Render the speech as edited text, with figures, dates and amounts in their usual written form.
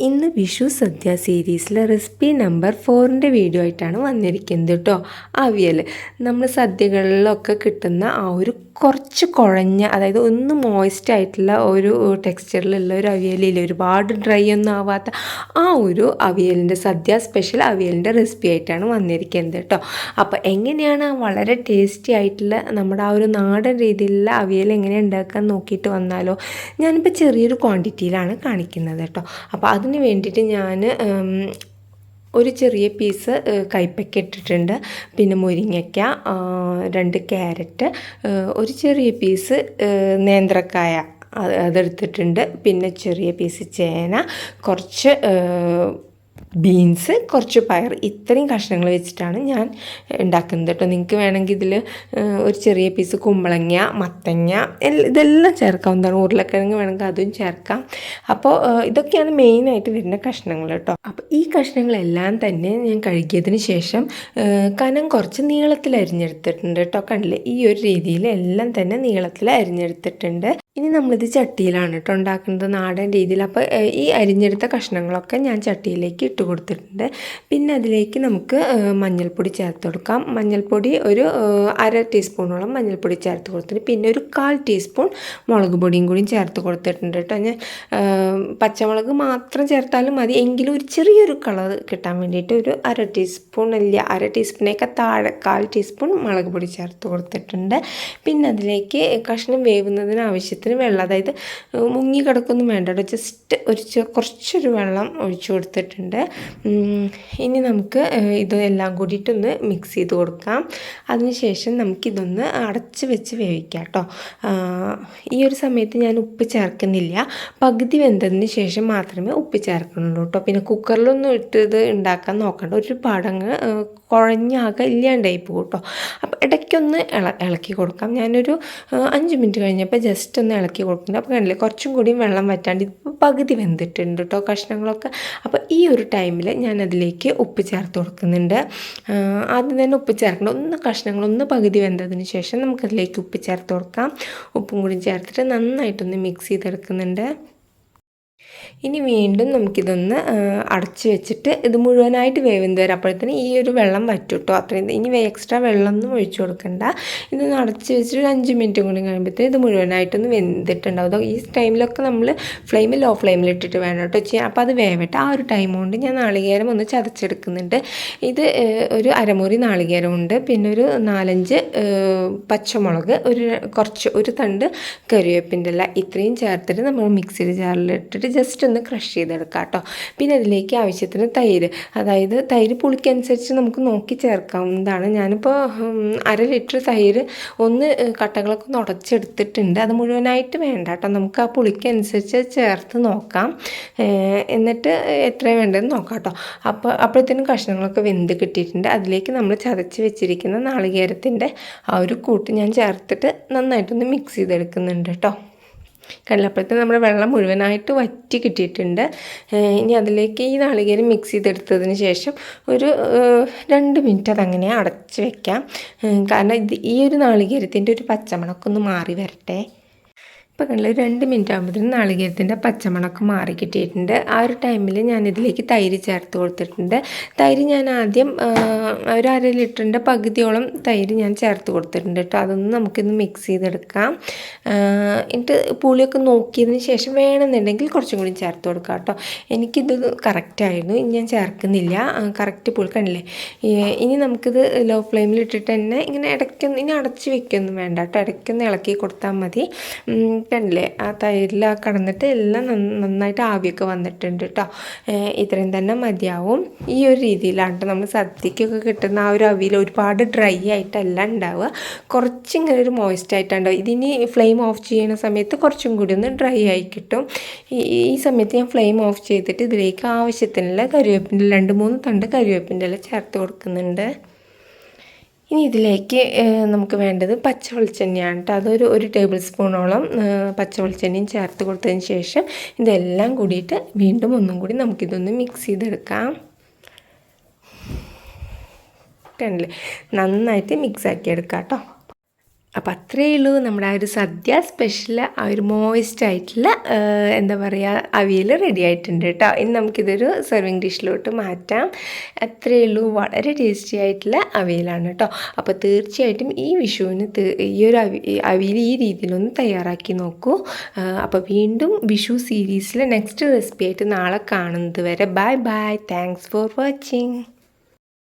ഇന്ന് വിഷു സദ്യ സീരീസിലെ recipe number 4ൻ്റെ video ആയിട്ടാണ് വന്നിരിക്കുന്നത് കേട്ടോ. അവിയൽ നമ്മൾ സദ്യകളിലൊക്കെ കിട്ടുന്ന ആ ഒരു കുറച്ച് കുഴഞ്ഞ, അതായത് ഒന്ന് മോയ്സ്റ്റ് ആയിട്ടുള്ള ഒരു ടെക്സ്ചറിലുള്ള ഒരു അവിയലിൽ ഒരുപാട് ഡ്രൈ ഒന്നും ആവാത്ത ആ ഒരു അവിയലിൻ്റെ സദ്യ സ്പെഷ്യൽ അവിയലിൻ്റെ റെസിപ്പി ആയിട്ടാണ് വന്നിരിക്കുന്നത് കേട്ടോ. അപ്പോൾ എങ്ങനെയാണ് വളരെ ടേസ്റ്റി ആയിട്ടുള്ള നമ്മുടെ ആ ഒരു നാടൻ രീതിയിലുള്ള അവിയൽ എങ്ങനെ ഉണ്ടാക്കാൻ നോക്കിയിട്ട് വന്നാലോ. ഞാനിപ്പോൾ ചെറിയൊരു ക്വാണ്ടിറ്റിയിലാണ് കാണിക്കുന്നത് കേട്ടോ. അപ്പോൾ അതിന് വേണ്ടിയിട്ട് ഞാൻ ഒരു ചെറിയ പീസ് കൈപ്പയ്ക്ക ഇട്ടിട്ടുണ്ട്, പിന്നെ മുരിങ്ങയ്ക്ക, 2 ക്യാരറ്റ്, ഒരു ചെറിയ പീസ് നേന്ത്രക്കായ അതെടുത്തിട്ടുണ്ട്, പിന്നെ ചെറിയ പീസ് ചേന, കുറച്ച് ബീൻസ്, കുറച്ച് പയർ, ഇത്രയും കഷ്ണങ്ങൾ വെച്ചിട്ടാണ് ഞാൻ ഉണ്ടാക്കുന്നത് കേട്ടോ. നിങ്ങൾക്ക് വേണമെങ്കിൽ ഇതിൽ ഒരു ചെറിയ പീസ് കുമ്പളങ്ങ, മത്തങ്ങ ഇതെല്ലാം ചേർക്കാവുന്നതാണ്. ഉരുളക്കിഴങ്ങ് വേണമെങ്കിൽ അതും ചേർക്കാം. അപ്പോൾ ഇതൊക്കെയാണ് മെയിനായിട്ട് വരുന്ന കഷ്ണങ്ങൾ കേട്ടോ. അപ്പോൾ ഈ കഷ്ണങ്ങളെല്ലാം തന്നെ ഞാൻ കഴുകിയതിന് ശേഷം കനം കുറച്ച് നീളത്തിൽ അരിഞ്ഞെടുത്തിട്ടുണ്ട് കേട്ടോ. കണ്ടില്ലേ, ഈ ഒരു രീതിയിൽ എല്ലാം തന്നെ നീളത്തിൽ അരിഞ്ഞെടുത്തിട്ടുണ്ട്. ഇനി നമ്മളിത് ചട്ടിയിലാണ് കേട്ടോ ഉണ്ടാക്കുന്നത്, നാടൻ രീതിയിൽ. അപ്പോൾ ഈ അരിഞ്ഞെടുത്ത കഷ്ണങ്ങളൊക്കെ ഞാൻ ചട്ടിയിലേക്ക് ഇട്ട് കൊടുത്തിട്ടുണ്ട്. പിന്നെ അതിലേക്ക് നമുക്ക് മഞ്ഞൾപ്പൊടി ചേർത്ത് കൊടുക്കാം. മഞ്ഞൾപ്പൊടി ഒരു 1/2 ടീസ്പൂണോളം മഞ്ഞൾപ്പൊടി ചേർത്ത് കൊടുത്തിട്ട് പിന്നെ ഒരു 1/4 ടീസ്പൂൺ മുളക് പൊടിയും കൂടി ചേർത്ത് കൊടുത്തിട്ടുണ്ട് കേട്ടോ. ഞാൻ പച്ചമുളക് മാത്രം ചേർത്താലും മതി, എങ്കിലും ഒരു ചെറിയൊരു കളർ കിട്ടാൻ വേണ്ടിയിട്ട് ഒരു 1/2 ടീസ്പൂൺ അല്ല, 1/2 ടീസ്പൂണേക്ക് താഴെ 1/4 ടീസ്പൂൺ മുളക് പൊടി ചേർത്ത് കൊടുത്തിട്ടുണ്ട്. പിന്നെ അതിലേക്ക് കഷ്ണം വേവുന്നതിന് ആവശ്യത്തിന് വെള്ളം, അതായത് മുങ്ങി കിടക്കൊന്നും വേണ്ട കേട്ടോ, ജസ്റ്റ് കുറച്ചൊരു വെള്ളം ഒഴിച്ചു കൊടുത്തിട്ടുണ്ട്. ഇനി നമുക്ക് ഇതെല്ലാം കൂടിയിട്ടൊന്ന് മിക്സ് ചെയ്ത് കൊടുക്കാം. അതിനുശേഷം നമുക്കിതൊന്ന് അടച്ച് വെച്ച് വേവിക്കാം കേട്ടോ. ഈ ഒരു സമയത്ത് ഞാൻ ഉപ്പ് ചേർക്കുന്നില്ല, പകുതി വെന്തതിന് ശേഷം മാത്രമേ ഉപ്പ് ചേർക്കുന്നുള്ളൂ കേട്ടോ. പിന്നെ കുക്കറിലൊന്നും ഇട്ടത് ഉണ്ടാക്കാൻ നോക്കണ്ട, ഒരുപാടങ്ങ് കുഴഞ്ഞാകെ ഇല്ലാണ്ടായി പോകും കേട്ടോ. അപ്പോൾ ഇടയ്ക്കൊന്ന് ഇളക്കി കൊടുക്കാം. ഞാനൊരു 5 മിനിറ്റ് കഴിഞ്ഞപ്പോൾ ജസ്റ്റ് ഒന്ന് ഇളക്കി കൊടുക്കുന്നുണ്ട്. അപ്പോൾ കണ്ടില്ലേ, കുറച്ചും കൂടിയും വെള്ളം വറ്റാണ്ട് ഇപ്പോൾ പകുതി വെന്തിട്ടുണ്ട് കേട്ടോ കഷ്ണങ്ങളൊക്കെ. അപ്പോൾ ഈ ഒരു ടൈമിൽ ഞാൻ അതിലേക്ക് ഉപ്പ് ചേർത്ത് കൊടുക്കുന്നുണ്ട്. ആദ്യം തന്നെ ഉപ്പ് ചേർക്കണം, കഷ്ണങ്ങളൊന്ന് പകുതി വെന്തതിന് ശേഷം നമുക്കതിലേക്ക് ഉപ്പ് ചേർത്ത് കൊടുക്കാം. ഉപ്പും കൂടി ചേർത്തിട്ട് നന്നായിട്ടൊന്ന് മിക്സ് ചെയ്തെടുക്കുന്നുണ്ട്. ഇനി വീണ്ടും നമുക്കിതൊന്ന് അടച്ച് വെച്ചിട്ട് ഇത് മുഴുവനായിട്ട് വേവുന്നത് വരെ, അപ്പോഴത്തേന് ഈ ഒരു വെള്ളം വറ്റും കേട്ടോ. അത്രയും ഇനി എക്സ്ട്രാ വെള്ളമൊന്നും ഒഴിച്ചു കൊടുക്കണ്ട. ഇതൊന്ന് അടച്ച് വെച്ചിട്ട് ഒരു 5 മിനിറ്റും കൂടി കഴിയുമ്പോഴത്തേന് ഇത് മുഴുവനായിട്ടൊന്ന് വെന്തിട്ടുണ്ടാവും. ഈ ടൈമിലൊക്കെ നമ്മൾ ലോ ഫ്ലെയിമിൽ ഇട്ടിട്ട് വേണം കേട്ടോ ചെയ്യാൻ. അപ്പോൾ അത് വേവട്ടെ. ആ ഒരു ടൈം കൊണ്ട് ഞാൻ നാളികേരം ഒന്ന് ചതച്ചെടുക്കുന്നുണ്ട്. ഇത് ഒരു അരമുറി നാളികേരമുണ്ട്, പിന്നെ ഒരു 4-5 പച്ചമുളക്, ഒരു തണ്ട് കറിവേപ്പിൻ്റെ ഇല, ഇത്രയും ചേർത്തിട്ട് നമ്മൾ മിക്സിയുടെ ജാറിലിട്ടിട്ട് ജസ്റ്റ് ഒന്ന് ക്രഷ് ചെയ്തെടുക്കാം കേട്ടോ. പിന്നെ അതിലേക്ക് ആവശ്യത്തിന് തൈര്, അതായത് തൈര് പുളിക്കനുസരിച്ച് നമുക്ക് നോക്കി ചേർക്കാവുന്നതാണ്. ഞാനിപ്പോൾ 1/2 ലിറ്റർ തൈര് കട്ടകളൊക്കെ ഒന്ന് ഉടച്ചെടുത്തിട്ടുണ്ട്. അത് മുഴുവനായിട്ട് വേണ്ട കേട്ടോ, നമുക്ക് ആ പുളിക്കനുസരിച്ച് ചേർത്ത് നോക്കാം. എന്നിട്ട് എത്രയാണ് വേണ്ടതെന്ന് നോക്കാം കേട്ടോ. അപ്പോഴത്തേനും കഷ്ണങ്ങളൊക്കെ വെന്ത് കിട്ടിയിട്ടുണ്ട്. അതിലേക്ക് നമ്മൾ ചതച്ച് വെച്ചിരിക്കുന്ന നാളികേരത്തിൻ്റെ ആ ഒരു കൂട്ട് ഞാൻ ചേർത്തിട്ട് നന്നായിട്ടൊന്ന് മിക്സ് ചെയ്തെടുക്കുന്നുണ്ട് കേട്ടോ. കടലപ്പഴത്തിൽ നമ്മുടെ വെള്ളം മുഴുവനായിട്ട് വറ്റി കിട്ടിയിട്ടുണ്ട്. ഇനി അതിലേക്ക് ഈ നാളികേരം മിക്സ് ചെയ്തെടുത്തതിന് ശേഷം ഒരു 2 മിനിറ്റ് അതങ്ങനെ അടച്ച് വെക്കാം. കാരണം ഈ ഒരു നാളികേരത്തിൻ്റെ ഒരു പച്ചമണമൊക്കെ ഒന്ന് മാറി വരട്ടെ. ഇപ്പോൾ കണ്ടില്ല, 2 മിനിറ്റ് ആകുമ്പോഴത്തേനും നാളികേരത്തിൻ്റെ പച്ചമണമൊക്കെ മാറി കിട്ടിയിട്ടുണ്ട്. ആ ഒരു ടൈമിൽ ഞാനിതിലേക്ക് തൈര് ചേർത്ത് കൊടുത്തിട്ടുണ്ട്. തൈര് ഞാൻ ആദ്യം ഒരു 1/2 ലിറ്ററിൻ്റെ പകുതിയോളം തൈര് ഞാൻ ചേർത്ത് കൊടുത്തിട്ടുണ്ട് കേട്ടോ. അതൊന്ന് നമുക്കിന്ന് മിക്സ് ചെയ്തെടുക്കാം. എന്നിട്ട് പുളിയൊക്കെ നോക്കിയതിന് ശേഷം വേണമെന്നുണ്ടെങ്കിൽ കുറച്ചും കൂടി ചേർത്ത് കൊടുക്കാം കേട്ടോ. എനിക്കിത് കറക്റ്റായിരുന്നു, ഇനി ഞാൻ ചേർക്കുന്നില്ല. കറക്റ്റ് പുളി കണ്ടില്ലേ. ഇനി നമുക്കിത് ലോ ഫ്ലെയിമിൽ ഇട്ടിട്ട് തന്നെ ഇങ്ങനെ ഇടയ്ക്കൊന്ന്, ഇനി അടച്ച് വെക്കൊന്നും വേണ്ട കേട്ടോ, ഇടയ്ക്കൊന്ന് ഇളക്കി കൊടുത്താൽ മതി. കണ്ടില്ലേ, ആ തൈരിൽ കടന്നിട്ട് എല്ലാം നന്നായിട്ട് ആവിയൊക്കെ വന്നിട്ടുണ്ട് കേട്ടോ. ഇത്രയും തന്നെ മതിയാവും. ഈ ഒരു രീതിയിലാണ് നമ്മൾ സദ്യക്കൊക്കെ കിട്ടുന്ന ആ ഒരു അവിയൽ ഒരുപാട് ഡ്രൈ ആയിട്ടല്ല ഉണ്ടാവുക, കുറച്ചിങ്ങനെ ഒരു മോയ്സ്റ്റ് ആയിട്ടുണ്ടാവും. ഇതിനി ഫ്ലെയിം ഓഫ് ചെയ്യുന്ന സമയത്ത് കുറച്ചും കൂടി ഒന്ന് ഡ്രൈ ആയി കിട്ടും. ഈ സമയത്ത് ഞാൻ ഫ്ലെയിം ഓഫ് ചെയ്തിട്ട് ഇതിലേക്ക് ആവശ്യത്തിനുള്ള കറിവേപ്പിൻ്റെ 2-3 തണ്ട് കറിവേപ്പിൻ്റെ ഇല ചേർത്ത് കൊടുക്കുന്നുണ്ട്. ഇനി ഇതിലേക്ക് നമുക്ക് വേണ്ടത് പച്ച വെളിച്ചെണ്ണയാണ് കേട്ടോ. അതൊരു 1 ടേബിൾ സ്പൂണോളം പച്ച വെളിച്ചെണ്ണയും ചേർത്ത് കൊടുത്തതിന് ശേഷം ഇതെല്ലാം കൂടിയിട്ട് വീണ്ടും ഒന്നും കൂടി നമുക്കിതൊന്ന് മിക്സ് ചെയ്തെടുക്കാം. കണ്ടില്ലേ, നന്നായിട്ട് മിക്സ് ആക്കി എടുക്കാം കേട്ടോ. അപ്പോൾ അത്രയേ ഉള്ളൂ നമ്മുടെ ആ ഒരു സദ്യ സ്പെഷ്യൽ ആ ഒരു മോയിസ്റ്റ് ആയിട്ടുള്ള എന്താ പറയുക അവിയൽ റെഡി ആയിട്ടുണ്ട് കേട്ടോ. ഇനി നമുക്കിതൊരു സെർവിങ് ഡിഷിലോട്ട് മാറ്റാം. അത്രയേ ഉള്ളൂ, വളരെ ടേസ്റ്റി ആയിട്ടുള്ള അവിയലാണ് കേട്ടോ. അപ്പോൾ തീർച്ചയായിട്ടും ഈ വിഷുവിന് ഈ ഒരു അവിയൽ ഈ രീതിയിലൊന്ന് തയ്യാറാക്കി നോക്കൂ. അപ്പോൾ വീണ്ടും വിഷു സീരീസിൽ നെക്സ്റ്റ് റെസിപ്പി ആയിട്ട് നാളെ കാണുന്നത് വരെ bye bye. Thanks for watching.